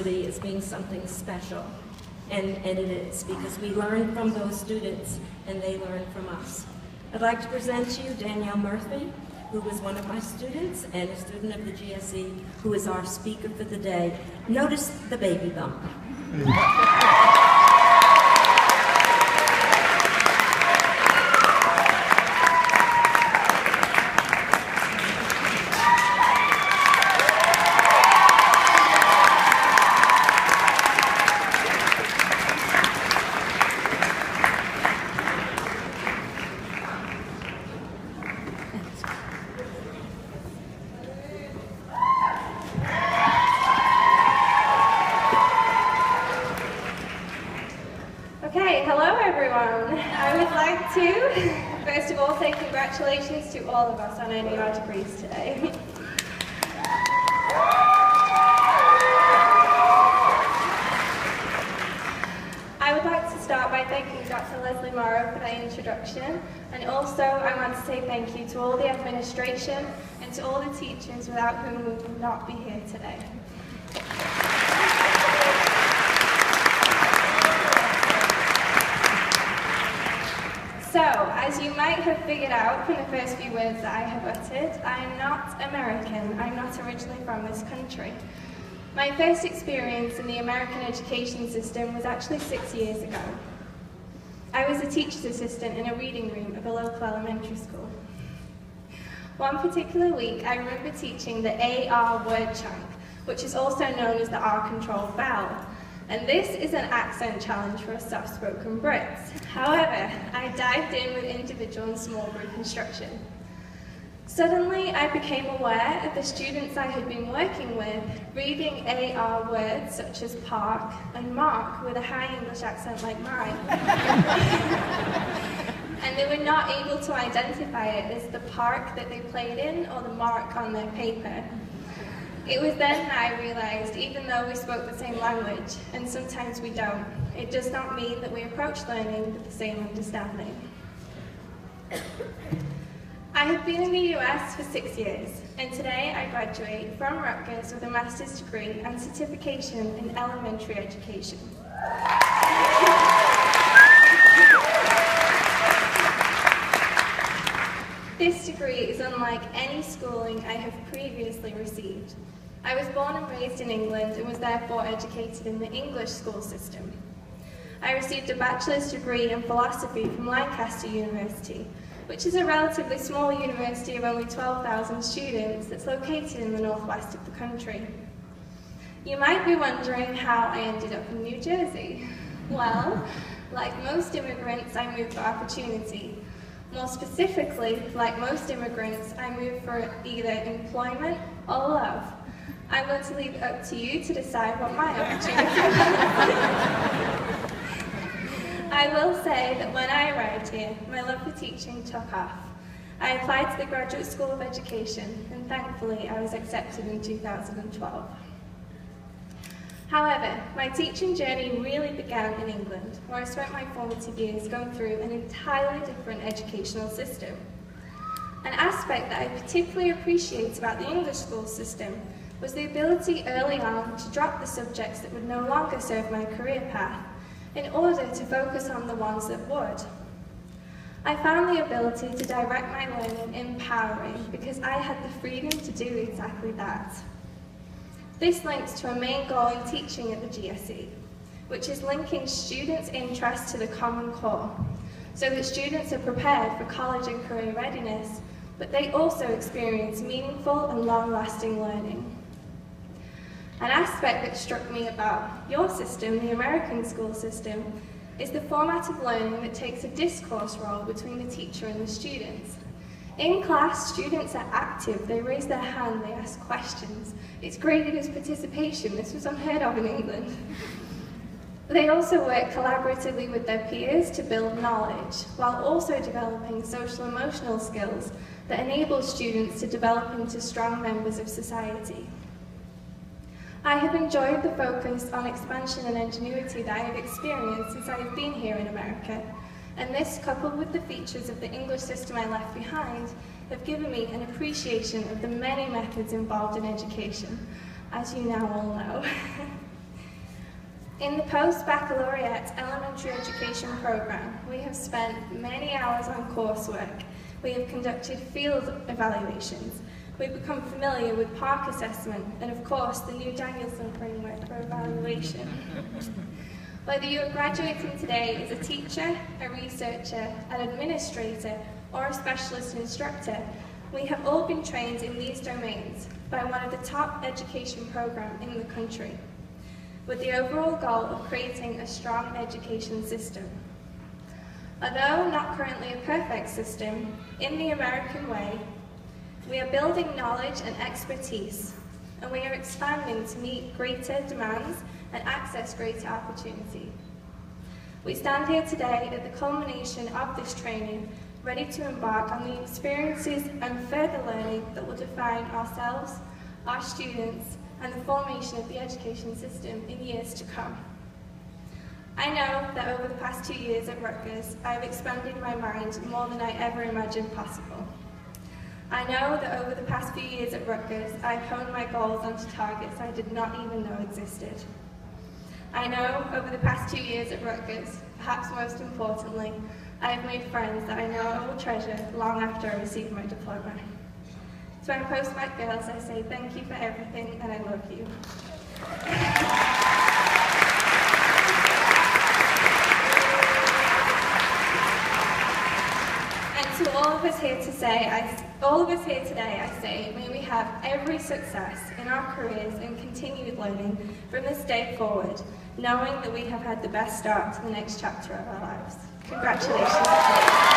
University as being something special. And it is, because we learn from those students and they learn from us. I'd like to present to you Danielle Murphy, who was one of my students and a student of the GSE, who is our speaker for the day. Notice the baby bump. First of all, say congratulations to all of us on earning our degrees today. I would like to start by thanking Dr. Leslie Morrow for that introduction, and also I want to say thank you to all the administration and to all the teachers without whom we would not be here today. So, as you might have figured out from the first few words that I have uttered, I am not American. I'm not originally from this country. My first experience in the American education system was actually 6 years ago. I was a teacher's assistant in a reading room of a local elementary school. One particular week, I remember teaching the AR word chunk, which is also known as the R-controlled vowel. And this is an accent challenge for us soft-spoken Brits. However, I dived in with individual and small group instruction. Suddenly, I became aware of the students I had been working with reading AR words such as park and mark with a high English accent like mine. And they were not able to identify it as the park that they played in or the mark on their paper. It was then that I realised, even though we spoke the same language, and sometimes we don't, it does not mean that we approach learning with the same understanding. I have been in the US for 6 years, and today I graduate from Rutgers with a master's degree and certification in elementary education. This degree is unlike any schooling I have previously received. I was born and raised in England and was therefore educated in the English school system. I received a bachelor's degree in philosophy from Lancaster University, which is a relatively small university of only 12,000 students that's located in the northwest of the country. You might be wondering how I ended up in New Jersey. Well, like most immigrants, I moved for opportunity. More specifically, like most immigrants, I moved for either employment or love. I'm going to leave it up to you to decide what my opportunity was. I will say that when I arrived here, my love for teaching took off. I applied to the Graduate School of Education, and thankfully I was accepted in 2012. However, my teaching journey really began in England, where I spent my formative years going through an entirely different educational system. An aspect that I particularly appreciate about the English school system was the ability early on to drop the subjects that would no longer serve my career path in order to focus on the ones that would. I found the ability to direct my learning empowering because I had the freedom to do exactly that. This links to a main goal in teaching at the GSE, which is linking students' interest to the Common Core, so that students are prepared for college and career readiness, but they also experience meaningful and long-lasting learning. An aspect that struck me about your system, the American school system, is the format of learning that takes a discourse role between the teacher and the students. In class, students are active, they raise their hand, they ask questions. It's graded as participation. This was unheard of in England. They also work collaboratively with their peers to build knowledge, while also developing social-emotional skills that enable students to develop into strong members of society. I have enjoyed the focus on expansion and ingenuity that I have experienced since I have been here in America, and this, coupled with the features of the English system I left behind, have given me an appreciation of the many methods involved in education, as you now all know. In the post-baccalaureate elementary education program, we have spent many hours on coursework. We have conducted field evaluations. We've become familiar with PARC assessment and, of course, the new Danielson framework for evaluation. Whether you are graduating today as a teacher, a researcher, an administrator, or a specialist instructor, we have all been trained in these domains by one of the top education programs in the country, with the overall goal of creating a strong education system. Although not currently a perfect system, in the American way, we are building knowledge and expertise, and we are expanding to meet greater demands and access greater opportunity. We stand here today at the culmination of this training, ready to embark on the experiences and further learning that will define ourselves, our students, and the formation of the education system in years to come. I know that over the past 2 years at Rutgers, I have expanded my mind more than I ever imagined possible. I know that over the past few years at Rutgers, I've honed my goals onto targets I did not even know existed. I know over the past 2 years at Rutgers, perhaps most importantly, I have made friends that I know I will treasure long after I receive my diploma. To our post-bac girls, I say thank you for everything and I love you. And to all of us here today, I say, may we have every success in our careers and continued learning from this day forward, knowing that we have had the best start to the next chapter of our lives. Congratulations.